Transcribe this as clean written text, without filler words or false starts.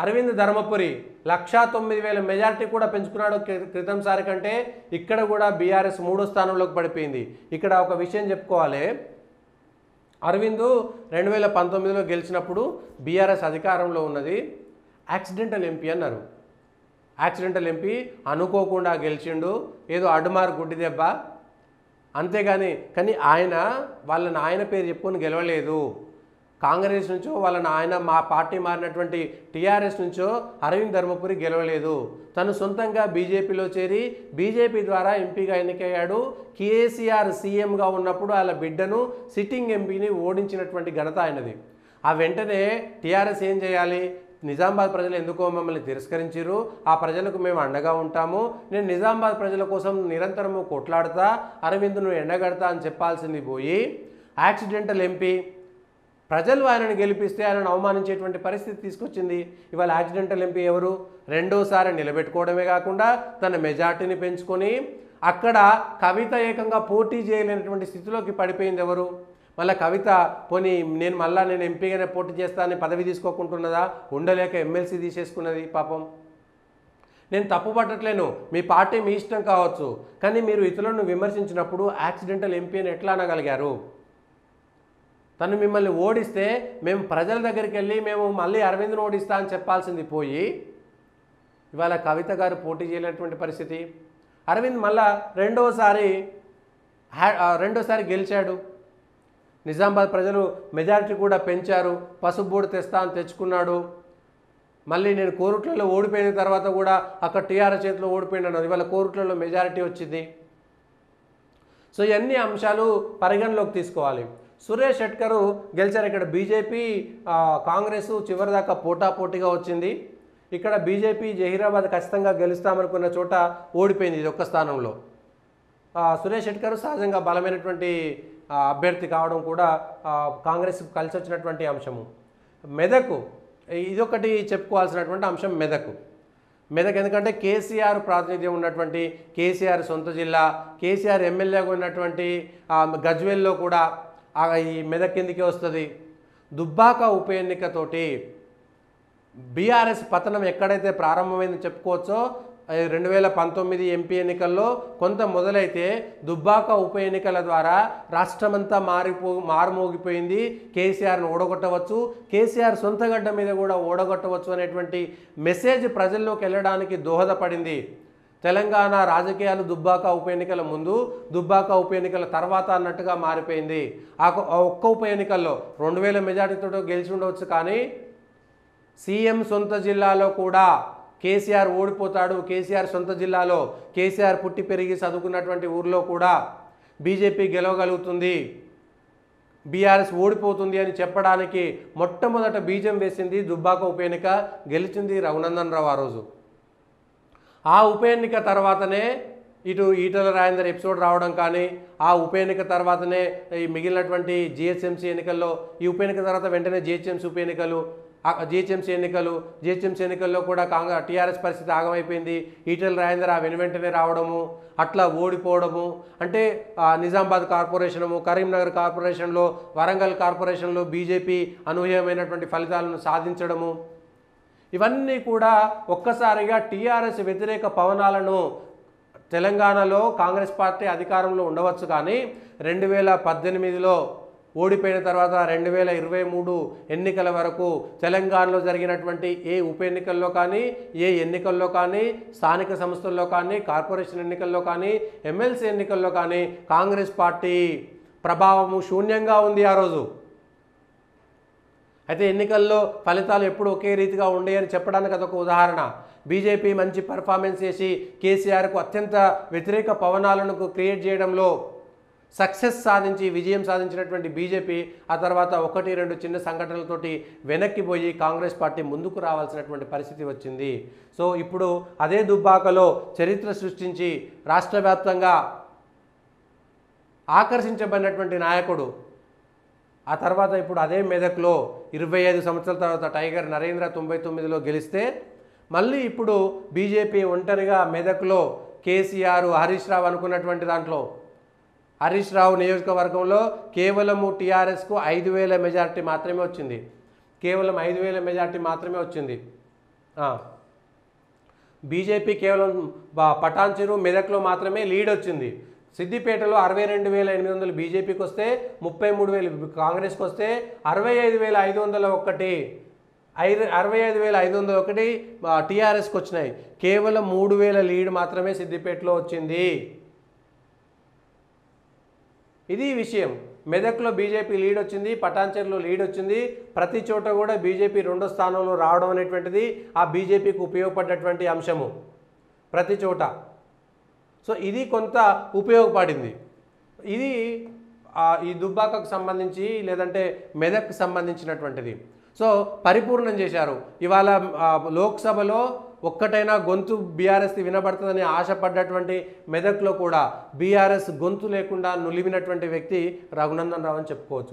Arvind Dharmapuri 1,09,000 majority కూడా పెంచుకున్నాడు క్రితం సారి కంటే. ఇక్కడ కూడా బీఆర్ఎస్ 3వ స్థానంలోకి పడిపోయింది. ఇక్కడ ఒక విషయం చెప్పుకోవాలి, అరవింద్ 2019లో గెలిచినప్పుడు బీఆర్ఎస్ అధికారంలో ఉన్నది, యాక్సిడెంటల్ ఎంపీ అన్నారు. యాక్సిడెంటల్ ఎంపీ అనుకోకుండా గెలిచిండు, ఏదో అడ్డుమారు గుడ్డి దెబ్బ అంతేగాని. కానీ వాళ్ళ నాయన పేరు చెప్పుకొని గెలవలేదు. కాంగ్రెస్ నుంచో వాళ్ళ నాయన మా పార్టీ మారినటువంటి టీఆర్ఎస్ నుంచో అరవింద్ ధర్మపురి గెలవలేదు. తను సొంతంగా బీజేపీలో చేరి బీజేపీ ద్వారా ఎంపీగా ఎన్నికయ్యాడు. కేసీఆర్ సీఎంగా ఉన్నప్పుడు వాళ్ళ బిడ్డను సిట్టింగ్ ఎంపీని ఓడించినటువంటి ఘనత ఆయనది. ఆ వెంటనే టీఆర్ఎస్ ఏం చేయాలి, నిజామాబాద్ ప్రజలు ఎందుకో మమ్మల్ని తిరస్కరించారు, ఆ ప్రజలకు మేము అండగా ఉంటాము, నేను నిజామాబాద్ ప్రజల కోసం నిరంతరము కొట్లాడతా, అరవింద్ను ఎండగడతా అని చెప్పాల్సింది పోయి యాక్సిడెంటల్ ఎంపీ ప్రజలు ఆయనను గెలిపిస్తే ఆయనను అవమానించేటువంటి పరిస్థితి తీసుకొచ్చింది. ఇవాళ యాక్సిడెంటల్ ఎంపీ ఎవరు, రెండోసారి నిలబెట్టుకోవడమే కాకుండా తన మెజార్టీని పెంచుకొని అక్కడ కవిత ఏకంగా పోటీ చేయలేనటువంటి స్థితిలోకి పడిపోయింది. ఎవరు మళ్ళీ కవిత పోనీ నేను ఎంపీగానే పోటీ చేస్తానని పదవి తీసుకోకుంటున్నదా, ఉండలేక ఎమ్మెల్సీ తీసేసుకున్నది. పాపం నేను తప్పు పట్టట్లేను, మీ పార్టీ మీ ఇష్టం కావచ్చు, కానీ మీరు ఇతరులను విమర్శించినప్పుడు యాక్సిడెంటల్ ఎంపీ అని ఎట్లా అనగలిగారు? తను మిమ్మల్ని ఓడిస్తే మేము ప్రజల దగ్గరికి వెళ్ళి మేము మళ్ళీ అరవింద్ను ఓడిస్తా అని చెప్పాల్సింది పోయి ఇవాళ కవిత గారు పోటీ చేయలేనటువంటి పరిస్థితి. అరవింద్ మళ్ళా రెండోసారి గెలిచాడు. నిజామాబాద్ ప్రజలు మెజారిటీ కూడా పెంచారు, పసుపు బోర్డు తెస్తా అని తెచ్చుకున్నాడు. మళ్ళీ నేను కోరుట్లలో ఓడిపోయిన తర్వాత కూడా అక్కడ టీఆర్ఎస్ చేతిలో ఓడిపోయినాను, ఇవాళ కోరుట్లలో మెజారిటీ వచ్చింది. సో ఇవన్నీ అంశాలు పరిగణలోకి తీసుకోవాలి. సురేష్ షెట్కర్ గెలిచారు. ఇక్కడ బీజేపీ కాంగ్రెస్ చివరిదాకా పోటాపోటీగా వచ్చింది. ఇక్కడ బీజేపీ జహీరాబాద్ ఖచ్చితంగా గెలుస్తామనుకున్న చోట ఓడిపోయింది ఇది ఒక్క స్థానంలో. సురేష్ షెట్కర్ సహజంగా బలమైనటువంటి అభ్యర్థి కావడం కూడా కాంగ్రెస్కు కలిసి వచ్చినటువంటి అంశము. మెదక్ ఇదొకటి చెప్పుకోవాల్సినటువంటి అంశం. మెదక్ ఎందుకంటే కేసీఆర్ ప్రాతినిధ్యం ఉన్నటువంటి, కేసీఆర్ సొంత జిల్లా, కేసీఆర్ ఎమ్మెల్యేగా ఉన్నటువంటి గజ్వేల్లో కూడా ఈ మెదక్ కిందికే వస్తుంది. దుబ్బాక ఉప ఎన్నికతోటి బీఆర్ఎస్ పతనం ఎక్కడైతే ప్రారంభమైందని చెప్పుకోవచ్చో 2019 ఎంపీ ఎన్నికల్లో కొంత మొదలైతే దుబ్బాక ఉప ఎన్నికల ద్వారా రాష్ట్రమంతా మారుమోగిపోయింది. కేసీఆర్ను ఓడగొట్టవచ్చు, కేసీఆర్ సొంత గడ్డ మీద కూడా ఓడగొట్టవచ్చు అనేటువంటి మెసేజ్ ప్రజల్లోకి వెళ్ళడానికి దోహదపడింది. తెలంగాణ రాజకీయాలు దుబ్బాక ఉప ఎన్నికల ముందు, దుబ్బాక ఉప ఎన్నికల తర్వాత అన్నట్టుగా మారిపోయింది. ఆ ఒక్క ఉప ఎన్నికల్లో 2000 మెజార్టీతో గెలిచి ఉండవచ్చు, కానీ సీఎం సొంత జిల్లాలో కూడా కేసీఆర్ ఓడిపోతాడు. కేసీఆర్ సొంత జిల్లాలో, కేసీఆర్ పుట్టి పెరిగి చదువుకున్నటువంటి ఊర్లో కూడా బీజేపీ గెలవగలుగుతుంది, బీఆర్ఎస్ ఓడిపోతుంది అని చెప్పడానికి మొట్టమొదట బీజం వేసింది దుబ్బాక ఉప ఎన్నిక. గెలిచింది రఘునందన్ రావు ఆ రోజు. ఆ ఉప ఎన్నిక తర్వాతనే ఇటు ఈటల రాజేందర్ ఎపిసోడ్ రావడం కానీ, ఆ ఉప ఎన్నిక తర్వాతనే ఈ మిగిలినటువంటి జిహెచ్ఎంసీ ఎన్నికల్లో, ఈ ఉప ఎన్నిక తర్వాత వెంటనే జిహెచ్ఎంసీ ఉప ఎన్నికలు, జిహెచ్ఎంసీ ఎన్నికల్లో కూడా టీఆర్ఎస్ పరిస్థితి ఆగమైపోయింది. ఈటల రాజేందర్ ఆ వెనువెంటనే రావడము, అట్లా ఓడిపోవడము, అంటే నిజామాబాద్ కార్పొరేషను, కరీంనగర్ కార్పొరేషన్లో, వరంగల్ కార్పొరేషన్లో బీజేపీ అనూహ్యమైనటువంటి ఫలితాలను సాధించడము, ఇవన్నీ కూడా ఒక్కసారిగా టీఆర్ఎస్ వ్యతిరేక పవనాలను తెలంగాణలో కాంగ్రెస్ పార్టీ అధికారంలో ఉండవచ్చు, కానీ 2018లో ఓడిపోయిన తర్వాత 2023 ఎన్నికల వరకు తెలంగాణలో జరిగినటువంటి ఏ ఉప ఎన్నికల్లో కానీ, ఏ ఎన్నికల్లో కానీ, స్థానిక సంస్థల్లో కానీ, కార్పొరేషన్ ఎన్నికల్లో కానీ, ఎమ్మెల్సీ ఎన్నికల్లో కానీ కాంగ్రెస్ పార్టీ ప్రభావము శూన్యంగా ఉంది ఆ రోజు. అయితే ఎన్నికల్లో ఫలితాలు ఎప్పుడు ఒకే రీతిగా ఉండేయని చెప్పడానికి అదొక ఉదాహరణ. బీజేపీ మంచి పర్ఫార్మెన్స్ చేసి కేసీఆర్కు అత్యంత వ్యతిరేక పవనాలను క్రియేట్ చేయడంలో సక్సెస్ సాధించి విజయం సాధించినటువంటి బీజేపీ ఆ తర్వాత 1-2 చిన్న సంఘటనలతోటి వెనక్కిపోయి కాంగ్రెస్ పార్టీ ముందుకు రావాల్సినటువంటి పరిస్థితి వచ్చింది. సో ఇప్పుడు అదే దుబ్బాకలో చరిత్ర సృష్టించి రాష్ట్ర వ్యాప్తంగా ఆకర్షించబడినటువంటి నాయకుడు, ఆ తర్వాత ఇప్పుడు అదే మెదక్లో 25 సంవత్సరాల తర్వాత టైగర్ నరేంద్ర 99లో గెలిస్తే, మళ్ళీ ఇప్పుడు బీజేపీ ఒంటరిగా మెదక్లో కేసీఆర్, హరీష్ రావు అనుకున్నటువంటి దాంట్లో హరీష్ రావు నియోజకవర్గంలో కేవలము టీఆర్ఎస్కు 5000 మెజార్టీ మాత్రమే వచ్చింది. కేవలం 5000 మెజార్టీ మాత్రమే వచ్చింది. బీజేపీ కేవలం పటాన్చెరు మెదక్లో మాత్రమే లీడ్ వచ్చింది. సిద్దిపేటలో 62,800 బీజేపీకి వస్తే 33,000 కాంగ్రెస్కి వస్తే 65,501 65,501 టీఆర్ఎస్కి వచ్చినాయి. కేవలం 3,000 లీడ్ మాత్రమే సిద్దిపేటలో వచ్చింది. ఇది విషయం. మెదక్లో బీజేపీ లీడ్ వచ్చింది, పటాన్చెరులో లీడ్ వచ్చింది. ప్రతి చోట కూడా బీజేపీ 2వ స్థానంలో రావడం అనేటువంటిది ఆ బీజేపీకి ఉపయోగపడ్డటువంటి అంశము ప్రతి చోట. సో ఇది కొంత ఉపయోగపడింది. ఇది ఈ దుబ్బాకకు సంబంధించి లేదంటే మెదక్కి సంబంధించినటువంటిది. సో పరిపూర్ణం చేశారు. ఇవాళ లోక్సభలో ఒక్కటైనా గొంతు బీఆర్ఎస్ది వినబడుతుందని ఆశపడ్డటువంటి మెదక్లో కూడా బీఆర్ఎస్ గొంతు లేకుండా నులిమినటువంటి వ్యక్తి రఘునందన్ రావు అని చెప్పుకోవచ్చు.